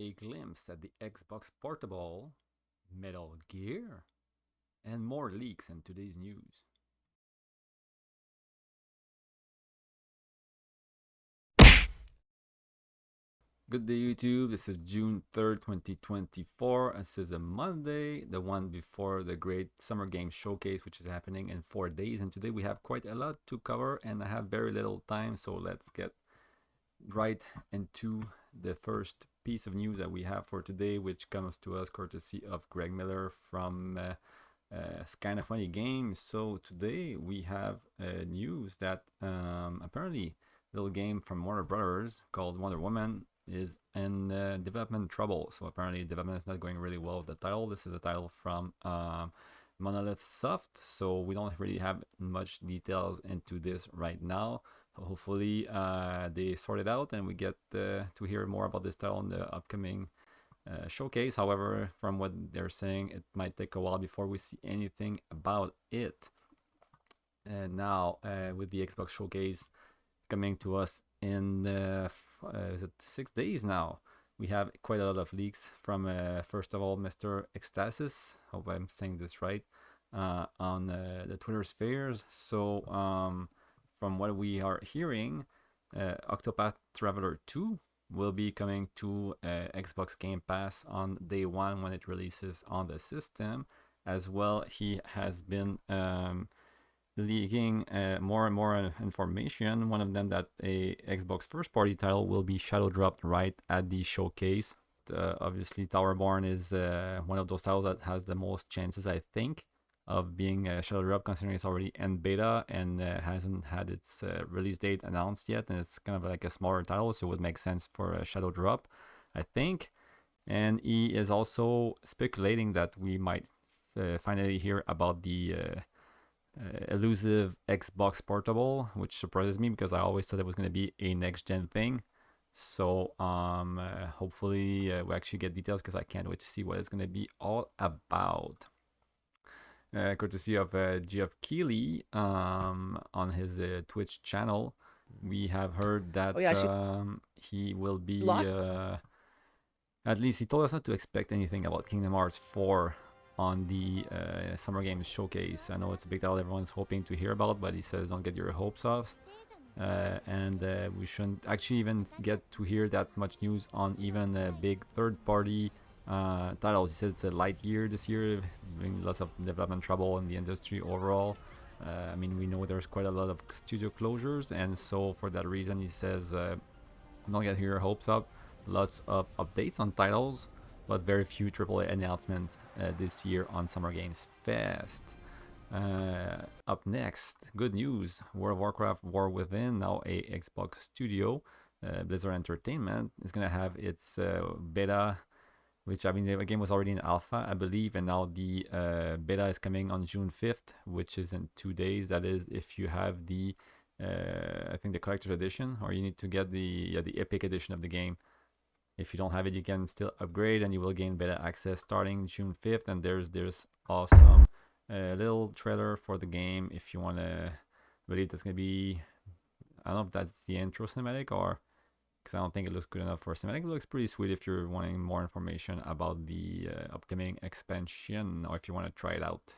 A glimpse at the Xbox Portable, Metal Gear, and more leaks in today's news. Good day, YouTube. This is June 3rd, 2024. This is a Monday, the one before the great Summer Games Showcase, which is happening in 4 days. And today we have quite a lot to cover, and I have very little time, so let's get right into the first piece of news that we have for today, which comes to us courtesy of Greg Miller from Kind of Funny Games. So today we have news that apparently a little game from Warner Brothers called Wonder Woman is in development trouble. So apparently development is not going really well with the title. This is a title from Monolith Soft, so we don't really have much details into this right now. Hopefully they sort it out and we get to hear more about this title in the upcoming showcase. However, from what they're saying, it might take a while before we see anything about it. And now with the Xbox showcase coming to us in is it 6 days now, we have quite a lot of leaks from first of all Mr. Ecstasis, hope I'm saying this right, on the Twitter spheres. So from what we are hearing, Octopath Traveler 2 will be coming to Xbox Game Pass on day one when it releases on the system. As well, he has been leaking more and more information. One of them that a Xbox first party title will be shadow dropped right at the showcase. Obviously Towerborn is one of those titles that has the most chances, I think, of being shadow dropped, considering it's already in beta and hasn't had its release date announced yet, and it's kind of like a smaller title, so it would make sense for a shadow drop, I think. And he is also speculating that we might finally hear about the elusive Xbox Portable, which surprises me because I always thought it was going to be a next gen thing. So hopefully we actually get details, because I can't wait to see what it's going to be all about. Courtesy of Geoff Keighley on his Twitch channel, we have heard that he will be at least he told us not to expect anything about Kingdom Hearts 4 on the Summer Games Showcase. I know it's a big title everyone's hoping to hear about, but he says don't get your hopes up. And we shouldn't actually even get to hear that much news on even big third-party titles. He said it's a light year this year, bringing lots of development trouble in the industry overall. I mean, we know there's quite a lot of studio closures, and so for that reason, he says don't get your hopes up. Lots of updates on titles, but very few AAA announcements this year on Summer Games Fest. Up next, good news: World of Warcraft War Within, now a Xbox studio, Blizzard Entertainment, is going to have its beta, which, I mean, the game was already in alpha, I believe, and now the beta is coming on June 5th, which is in 2 days. That is, if you have the, I think, the collector's edition, or you need to get the epic edition of the game. If you don't have it, you can still upgrade, and you will gain beta access starting June 5th. And there's awesome little trailer for the game if you want to read it. That's going to be, I don't know if that's the intro cinematic, or because I don't think it looks good enough for a cinematic. It looks pretty sweet if you're wanting more information about the upcoming expansion, or if you want to try it out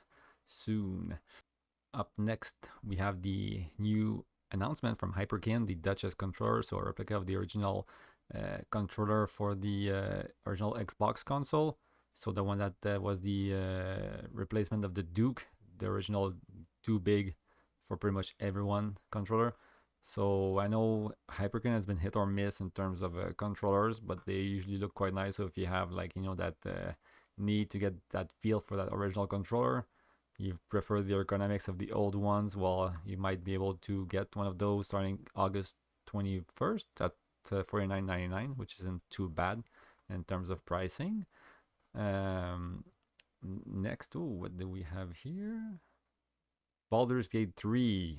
soon. Up next, we have the new announcement from Hyperkin, the Duchess controller, so a replica of the original controller for the original Xbox console. So the one that was the replacement of the Duke, the original too big for pretty much everyone controller. So I know Hyperkin has been hit or miss in terms of controllers, but they usually look quite nice. So if you have, like, you know, that need to get that feel for that original controller, you prefer the ergonomics of the old ones, well, you might be able to get one of those starting August 21st at $49.99, which isn't too bad in terms of pricing. Next, what do we have here? Baldur's Gate 3.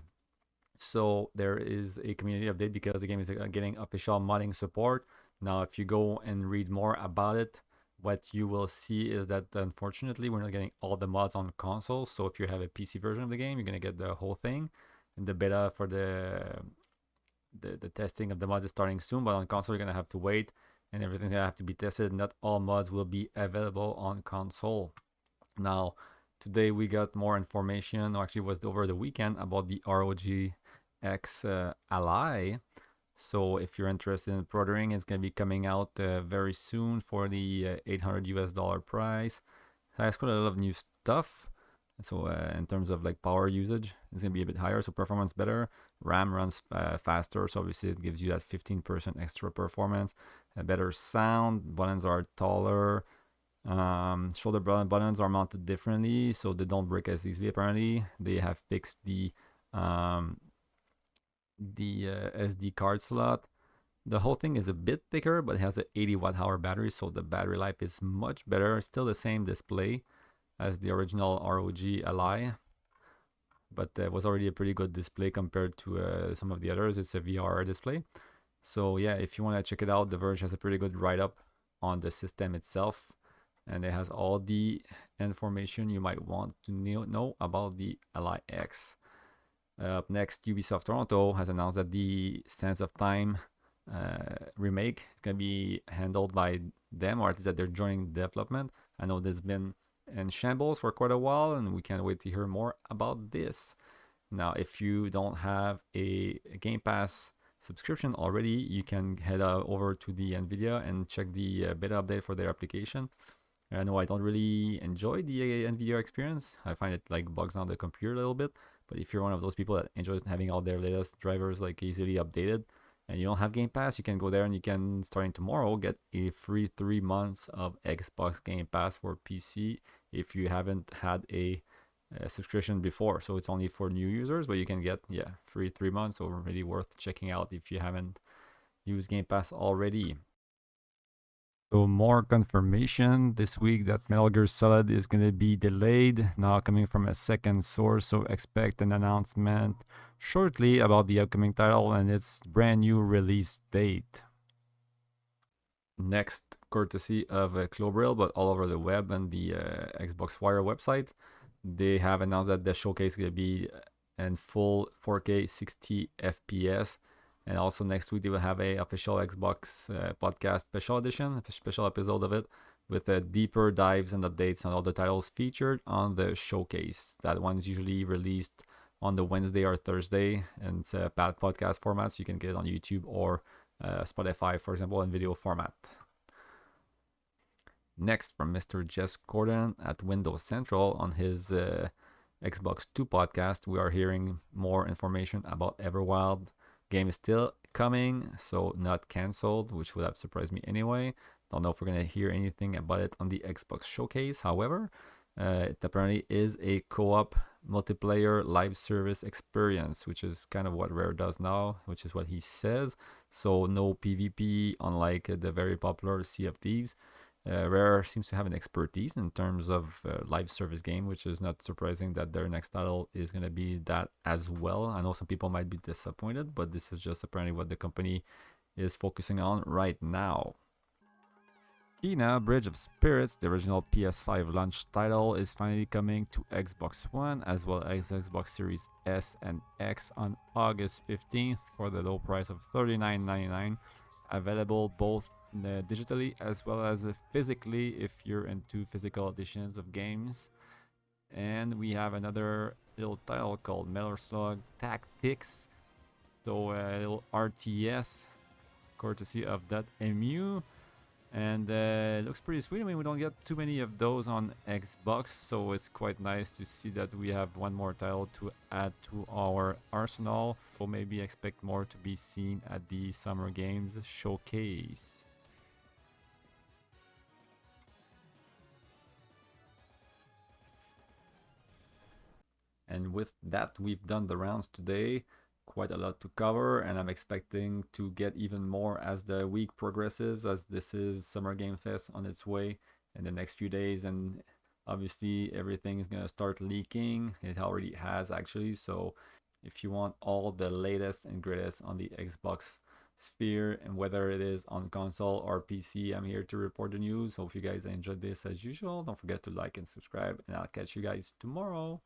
So there is a community update because the game is getting official modding support. Now, if you go and read more about it, what you will see is that unfortunately we're not getting all the mods on consoles. So if you have a PC version of the game, you're gonna get the whole thing. And the beta for the testing of the mods is starting soon, but on console you're gonna have to wait. and everything's gonna have to be tested. Not all mods will be available on console. Now, today we got more information, or actually it was over the weekend, about the ROG X Ally. So if you're interested in pre-ordering, it's gonna be coming out very soon for the $800 price. It has quite a lot of new stuff. So in terms of like power usage, it's gonna be a bit higher, so performance better. RAM runs faster, so obviously it gives you that 15% extra performance. A better sound. Buttons are taller. Shoulder buttons are mounted differently, so they don't break as easily. Apparently, they have fixed the SD card slot. The whole thing is a bit thicker, but it has an 80 watt hour battery, so the battery life is much better. Still the same display as the original ROG Ally, but it was already a pretty good display compared to some of the others. It's a VR display. So yeah, if you want to check it out, The Verge has a pretty good write-up on the system itself, and it has all the information you might want to know about the Ally X. Up next, Ubisoft Toronto has announced that the Sands of Time remake is going to be handled by them, or at least that they're joining development. I know this has been in shambles for quite a while, and we can't wait to hear more about this. Now, if you don't have a Game Pass subscription already, you can head over to the NVIDIA and check the beta update for their application. I know I don't really enjoy the NVIDIA experience. I find it like bugs on the computer a little bit. But if you're one of those people that enjoys having all their latest drivers like easily updated, and you don't have Game Pass, you can go there and you can, starting tomorrow, get a free 3 months of Xbox Game Pass for PC if you haven't had a subscription before. So it's only for new users, but you can get free 3 months. So really worth checking out if you haven't used Game Pass already. So more confirmation this week that Metal Gear Solid is going to be delayed, now coming from a second source, so expect an announcement shortly about the upcoming title and its brand new release date. Next, courtesy of Clobril, but all over the web and the Xbox Wire website, they have announced that the showcase is going to be in full 4K 60 FPS. And also next week they will have a official Xbox podcast special edition, a special episode of it, with deeper dives and updates on all the titles featured on the showcase. That one's usually released on the Wednesday or Thursday, and it's a podcast format, so you can get it on YouTube or Spotify, for example, in video format. Next, from Mr. Jess Gordon at Windows Central on his Xbox 2 podcast, we are hearing more information about Everwild. Game is still coming, so not canceled, which would have surprised me anyway. Don't know if we're gonna hear anything about it on the Xbox showcase. However, it apparently is a co-op multiplayer live service experience, which is kind of what Rare does now, which is what he says. So no PvP, unlike the very popular Sea of Thieves. Rare seems to have an expertise in terms of live service game, which is not surprising that their next title is going to be that as well. I know some people might be disappointed, but this is just apparently what the company is focusing on right now. Kena Bridge of Spirits, the original PS5 launch title, is finally coming to Xbox One as well as Xbox Series S and X on August 15th for the low price of $39.99. Available both digitally as well as physically if you're into physical editions of games. And we have another little title called Metal Slug Tactics, so a little RTS courtesy of .mu, and it looks pretty sweet. I mean, we don't get too many of those on Xbox, so it's quite nice to see that we have one more title to add to our arsenal. We'll maybe expect more to be seen at the Summer Games Showcase. And with that, we've done the rounds today. Quite a lot to cover, and I'm expecting to get even more as the week progresses, as this is Summer Game Fest on its way in the next few days, and obviously everything is gonna start leaking. It already has actually, so if you want all the latest and greatest on the Xbox sphere, and whether it is on console or PC, I'm here to report the news. Hope you guys enjoyed this as usual. Don't forget to like and subscribe, and I'll catch you guys tomorrow.